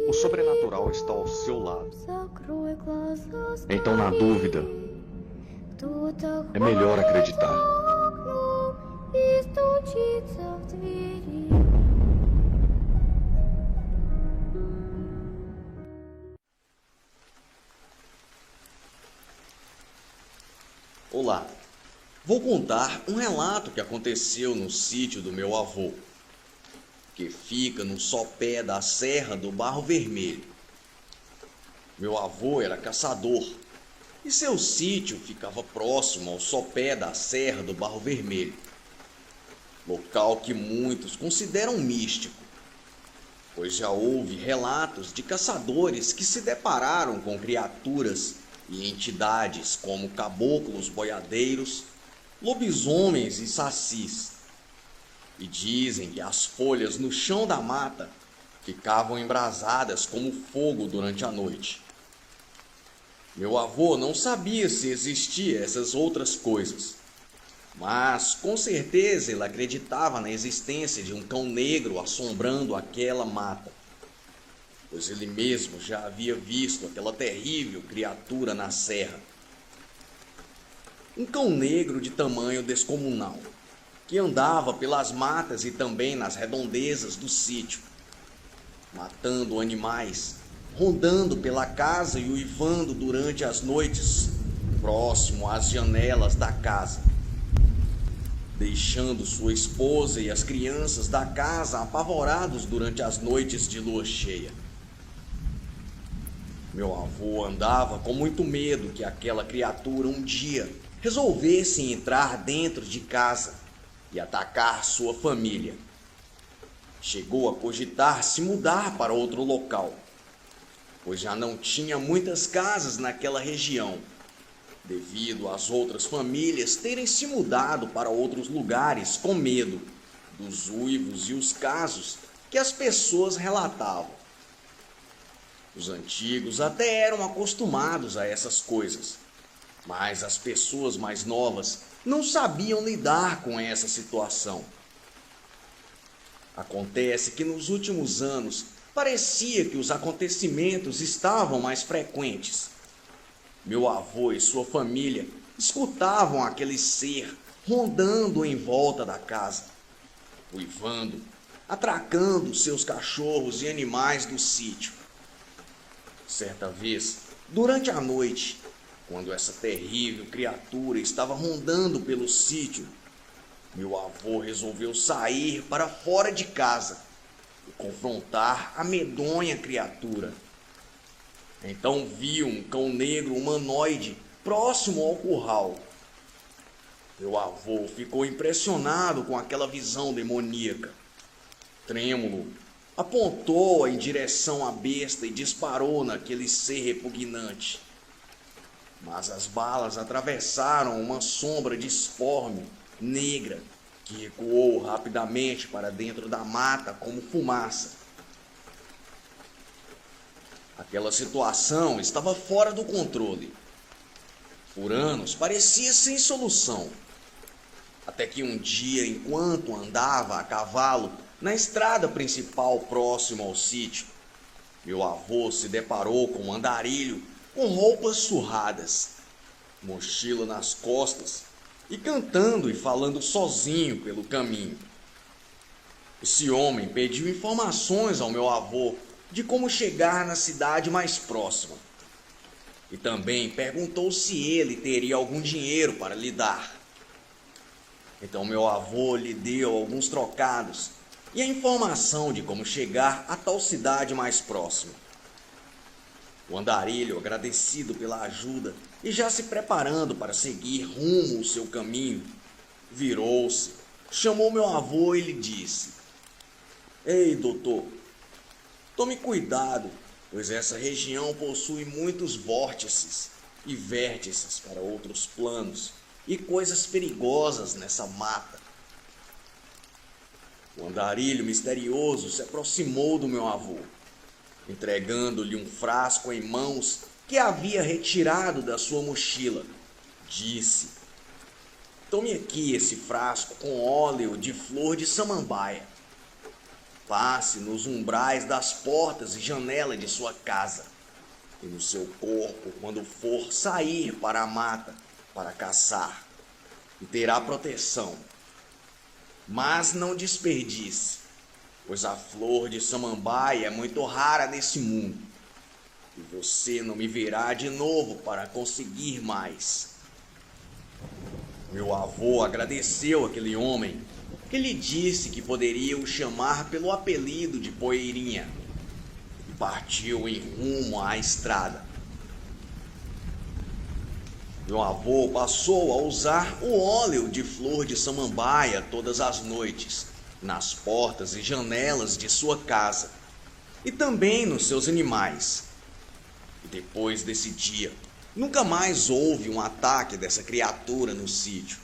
O sobrenatural está ao seu lado. Então, na dúvida, é melhor acreditar. Olá, vou contar um relato que aconteceu no sítio do meu avô, que fica no sopé da Serra do Barro Vermelho. Meu avô era caçador e seu sítio ficava próximo ao sopé da Serra do Barro Vermelho, local que muitos consideram místico, pois já houve relatos de caçadores que se depararam com criaturas e entidades como caboclos boiadeiros, lobisomens e sacis. E dizem que as folhas no chão da mata ficavam embrasadas como fogo durante a noite. Meu avô não sabia se existiam essas outras coisas, mas com certeza ele acreditava na existência de um cão negro assombrando aquela mata, pois ele mesmo já havia visto aquela terrível criatura na serra. Um cão negro de tamanho descomunal, que andava pelas matas e também nas redondezas do sítio, matando animais, rondando pela casa e uivando durante as noites, próximo às janelas da casa, deixando sua esposa e as crianças da casa apavorados durante as noites de lua cheia. Meu avô andava com muito medo que aquela criatura um dia resolvesse entrar dentro de casa e atacar sua família. Chegou a cogitar se mudar para outro local, pois já não tinha muitas casas naquela região, devido às outras famílias terem se mudado para outros lugares com medo dos uivos e os casos que as pessoas relatavam. Os antigos até eram acostumados a essas coisas, mas as pessoas mais novas não sabiam lidar com essa situação. Acontece que nos últimos anos parecia que os acontecimentos estavam mais frequentes. Meu avô e sua família escutavam aquele ser rondando em volta da casa, uivando, atracando seus cachorros e animais do sítio. Certa vez, durante a noite, quando essa terrível criatura estava rondando pelo sítio, meu avô resolveu sair para fora de casa e confrontar a medonha criatura. Então viu um cão negro humanoide próximo ao curral. Meu avô ficou impressionado com aquela visão demoníaca. Trêmulo, apontou em direção à besta e disparou naquele ser repugnante. Mas as balas atravessaram uma sombra disforme, negra, que recuou rapidamente para dentro da mata como fumaça. Aquela situação estava fora do controle. Por anos parecia sem solução. Até que um dia, enquanto andava a cavalo na estrada principal próximo ao sítio, meu avô se deparou com um andarilho com roupas surradas, mochila nas costas e cantando e falando sozinho pelo caminho. Esse homem pediu informações ao meu avô de como chegar na cidade mais próxima e também perguntou se ele teria algum dinheiro para lhe dar. Então meu avô lhe deu alguns trocados e a informação de como chegar a tal cidade mais próxima. O andarilho, agradecido pela ajuda e já se preparando para seguir rumo ao seu caminho, virou-se, chamou meu avô e lhe disse: "Ei, doutor, tome cuidado, pois essa região possui muitos vórtices e vértices para outros planos e coisas perigosas nessa mata." O andarilho misterioso se aproximou do meu avô, entregando-lhe um frasco em mãos que havia retirado da sua mochila. Disse: "Tome aqui esse frasco com óleo de flor de samambaia. passe nos umbrais das portas e janelas de sua casa e no seu corpo quando for sair para a mata para caçar, e terá proteção. Mas não desperdice, pois a flor de samambaia é muito rara nesse mundo, e você não me verá de novo para conseguir mais. Meu avô agradeceu aquele homem, que lhe disse que poderia o chamar pelo apelido de Poeirinha, e partiu em rumo à estrada. Meu avô passou a usar o óleo de flor de samambaia todas as noites, nas portas e janelas de sua casa, e também nos seus animais. E depois desse dia, nunca mais houve um ataque dessa criatura no sítio.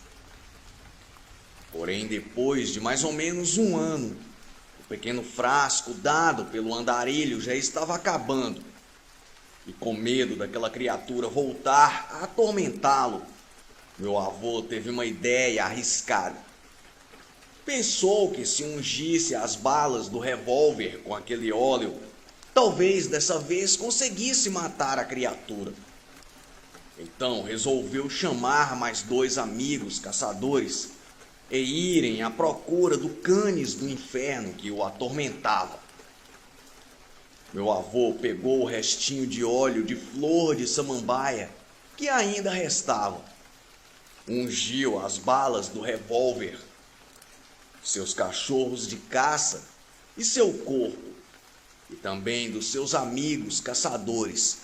Porém, depois de mais ou menos um ano, o pequeno frasco dado pelo andarilho já estava acabando. E com medo daquela criatura voltar a atormentá-lo, meu avô teve uma ideia arriscada. Pensou que se ungisse as balas do revólver com aquele óleo, talvez dessa vez conseguisse matar a criatura. Então resolveu chamar mais 2 amigos caçadores e irem à procura do Canis do inferno que o atormentava. Meu avô pegou o restinho de óleo de flor de samambaia que ainda restava, ungiu as balas do revólver, seus cachorros de caça e seu corpo, e também dos seus amigos caçadores,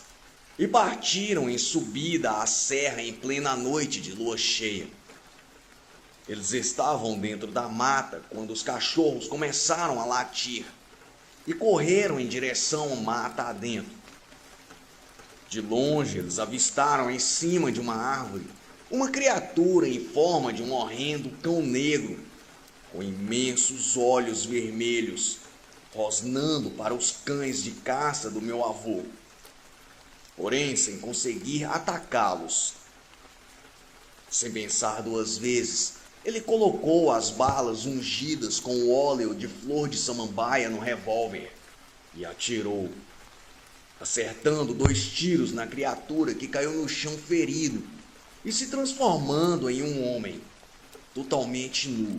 e partiram em subida à serra em plena noite de lua cheia. Eles estavam dentro da mata quando os cachorros começaram a latir e correram em direção à mata adentro. De longe, eles avistaram em cima de uma árvore uma criatura em forma de um horrendo cão negro, com imensos olhos vermelhos, rosnando para os cães de caça do meu avô, porém sem conseguir atacá-los. Sem pensar 2 vezes, ele colocou as balas ungidas com o óleo de flor de samambaia no revólver e atirou, acertando 2 tiros na criatura que caiu no chão ferido e se transformando em um homem, totalmente nu,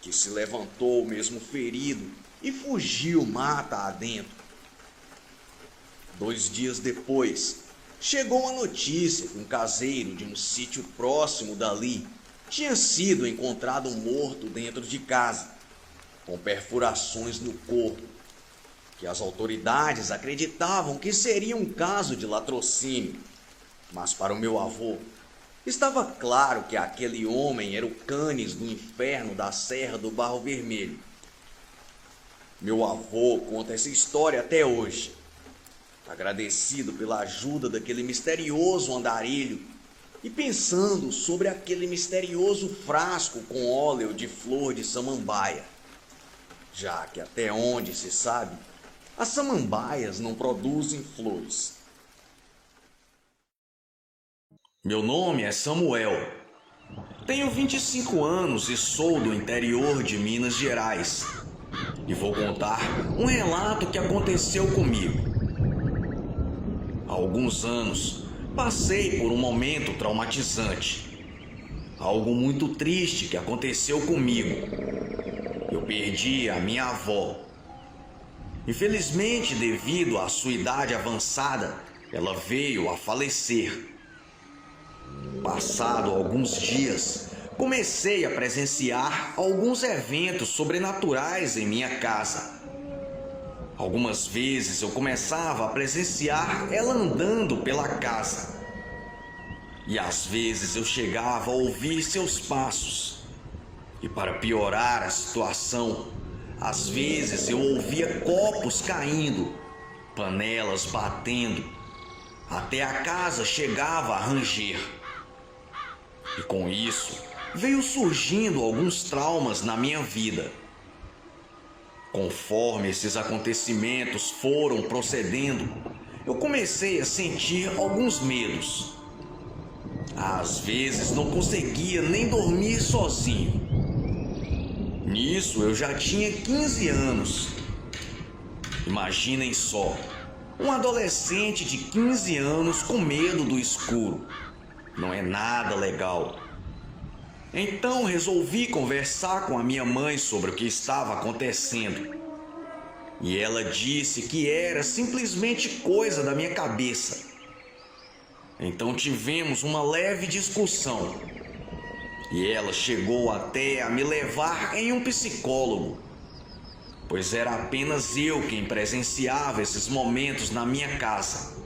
que se levantou mesmo ferido e fugiu mata adentro. 2 dias depois, chegou a notícia que um caseiro de um sítio próximo dali tinha sido encontrado morto dentro de casa, com perfurações no corpo, que as autoridades acreditavam que seria um caso de latrocínio, mas para o meu avô estava claro que aquele homem era o Canis do inferno da Serra do Barro Vermelho. Meu avô conta essa história até hoje, agradecido pela ajuda daquele misterioso andarilho e pensando sobre aquele misterioso frasco com óleo de flor de samambaia, já que até onde se sabe, as samambaias não produzem flores. Meu nome é Samuel, tenho 25 anos e sou do interior de Minas Gerais, e vou contar um relato que aconteceu comigo. Há alguns anos, passei por um momento traumatizante, algo muito triste que aconteceu comigo. Eu perdi a minha avó. Infelizmente, devido à sua idade avançada, ela veio a falecer. Passado alguns dias, comecei a presenciar alguns eventos sobrenaturais em minha casa. Algumas vezes eu começava a presenciar ela andando pela casa. E às vezes eu chegava a ouvir seus passos. E para piorar a situação, às vezes eu ouvia copos caindo, panelas batendo, até a casa chegava a ranger. E com isso, veio surgindo alguns traumas na minha vida. Conforme esses acontecimentos foram procedendo, eu comecei a sentir alguns medos. Às vezes não conseguia nem dormir sozinho. Nisso eu já tinha 15 anos. Imaginem só, um adolescente de 15 anos com medo do escuro. Não é nada legal. Então resolvi conversar com a minha mãe sobre o que estava acontecendo. E ela disse que era simplesmente coisa da minha cabeça. Então tivemos uma leve discussão. E ela chegou até a me levar em um psicólogo, pois era apenas eu quem presenciava esses momentos na minha casa.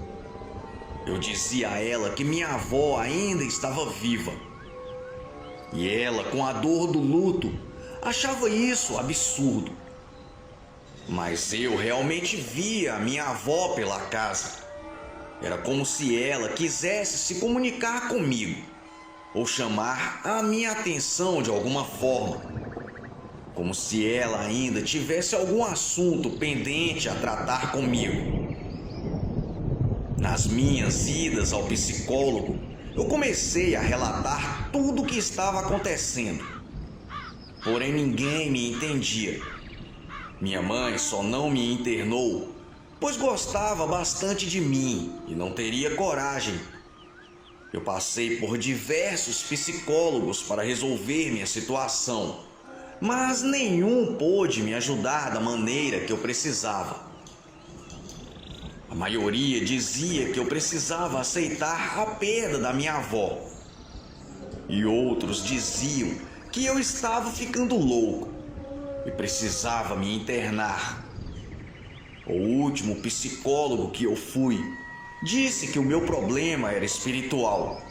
Eu dizia a ela que minha avó ainda estava viva. E ela, com a dor do luto, achava isso absurdo. Mas eu realmente via a minha avó pela casa. Era como se ela quisesse se comunicar comigo, ou chamar a minha atenção de alguma forma. Como se ela ainda tivesse algum assunto pendente a tratar comigo. Nas minhas idas ao psicólogo, eu comecei a relatar tudo o que estava acontecendo. Porém, ninguém me entendia. Minha mãe só não me internou, pois gostava bastante de mim e não teria coragem. Eu passei por diversos psicólogos para resolver minha situação, mas nenhum pôde me ajudar da maneira que eu precisava. A maioria dizia que eu precisava aceitar a perda da minha avó. E outros diziam que eu estava ficando louco e precisava me internar. O último psicólogo que eu fui disse que o meu problema era espiritual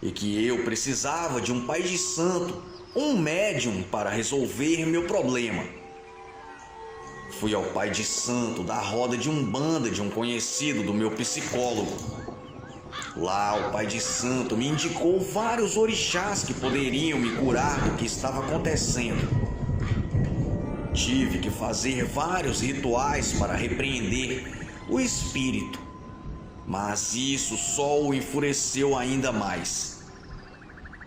e que eu precisava de um pai de santo, um médium para resolver meu problema. Fui ao pai de santo da roda de umbanda de um conhecido do meu psicólogo. Lá o pai de santo me indicou vários orixás que poderiam me curar do que estava acontecendo. Tive que fazer vários rituais para repreender o espírito, mas isso só o enfureceu ainda mais.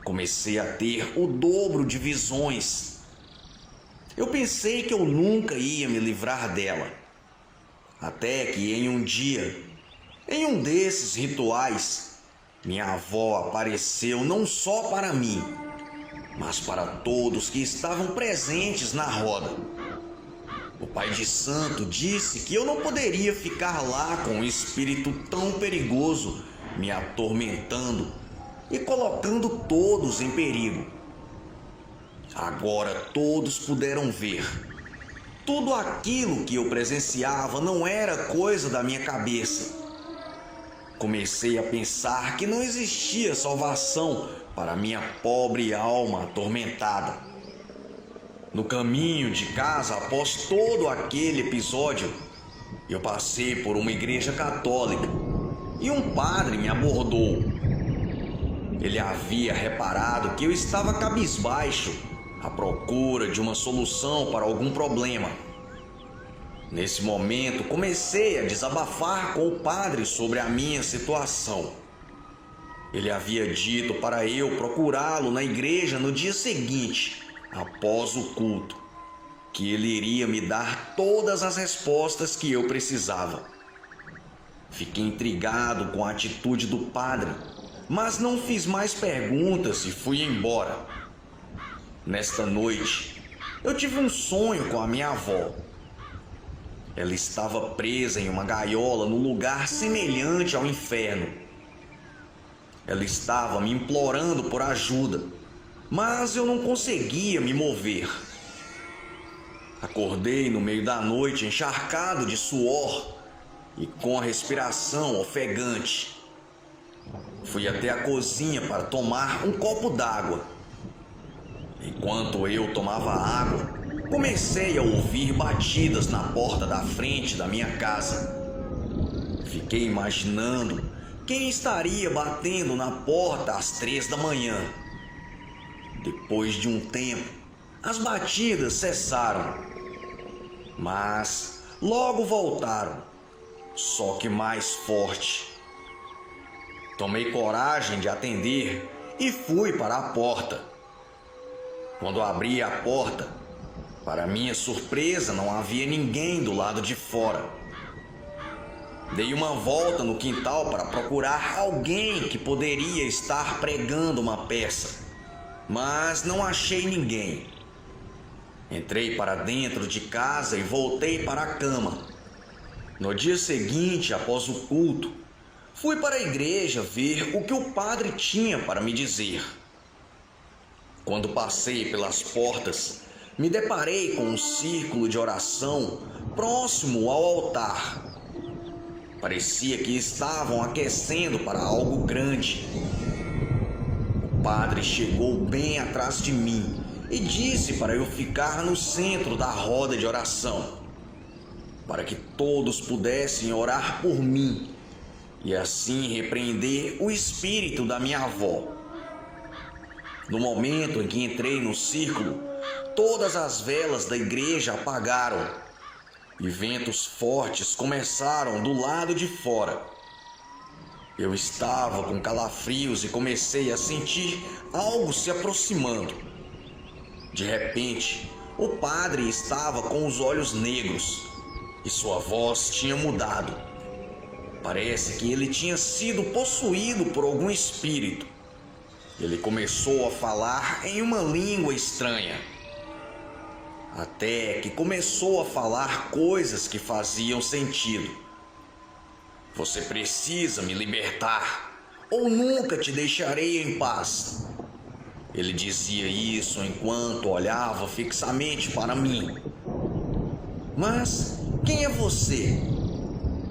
Comecei a ter o dobro de visões. Eu pensei que eu nunca ia me livrar dela, até que em um dia, em um desses rituais, minha avó apareceu não só para mim, mas para todos que estavam presentes na roda. O pai de santo disse que eu não poderia ficar lá com um espírito tão perigoso me atormentando e colocando todos em perigo. Agora todos puderam ver. Tudo aquilo que eu presenciava não era coisa da minha cabeça. Comecei a pensar que não existia salvação para minha pobre alma atormentada. No caminho de casa, após todo aquele episódio, eu passei por uma igreja católica e um padre me abordou. Ele havia reparado que eu estava cabisbaixo, à procura de uma solução para algum problema. Nesse momento, comecei a desabafar com o padre sobre a minha situação. Ele havia dito para eu procurá-lo na igreja no dia seguinte, após o culto, que ele iria me dar todas as respostas que eu precisava. Fiquei intrigado com a atitude do padre, mas não fiz mais perguntas e fui embora. Nesta noite, eu tive um sonho com a minha avó. Ela estava presa em uma gaiola num lugar semelhante ao inferno. Ela estava me implorando por ajuda, mas eu não conseguia me mover. Acordei no meio da noite encharcado de suor e com a respiração ofegante. Fui até a cozinha para tomar um copo d'água. Enquanto eu tomava água, comecei a ouvir batidas na porta da frente da minha casa. Fiquei imaginando quem estaria batendo na porta às 3 da manhã. Depois de um tempo, as batidas cessaram, mas logo voltaram, só que mais forte. Tomei coragem de atender e fui para a porta. Quando abri a porta, Para minha surpresa, não havia ninguém do lado de fora. Dei uma volta no quintal para procurar alguém que poderia estar pregando uma peça, mas não achei ninguém. Entrei para dentro de casa e voltei para a cama. No dia seguinte, após o culto, fui para a igreja ver o que o padre tinha para me dizer. Quando passei pelas portas, me deparei com um círculo de oração próximo ao altar. Parecia que estavam aquecendo para algo grande. O padre chegou bem atrás de mim e disse para eu ficar no centro da roda de oração, para que todos pudessem orar por mim e assim repreender o espírito da minha avó. No momento em que entrei no círculo, todas as velas da igreja apagaram e ventos fortes começaram do lado de fora. Eu estava com calafrios e comecei a sentir algo se aproximando. De repente, o padre estava com os olhos negros e sua voz tinha mudado. Parece que ele tinha sido possuído por algum espírito. Ele começou a falar em uma língua estranha, até que começou a falar coisas que faziam sentido. Você precisa me libertar, ou nunca te deixarei em paz. Ele dizia isso enquanto olhava fixamente para mim. Mas quem é você?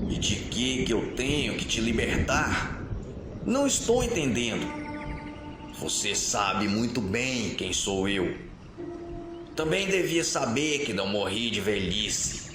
E de que eu tenho que te libertar? Não estou entendendo. Você sabe muito bem quem sou eu. Também devia saber que não morri de velhice.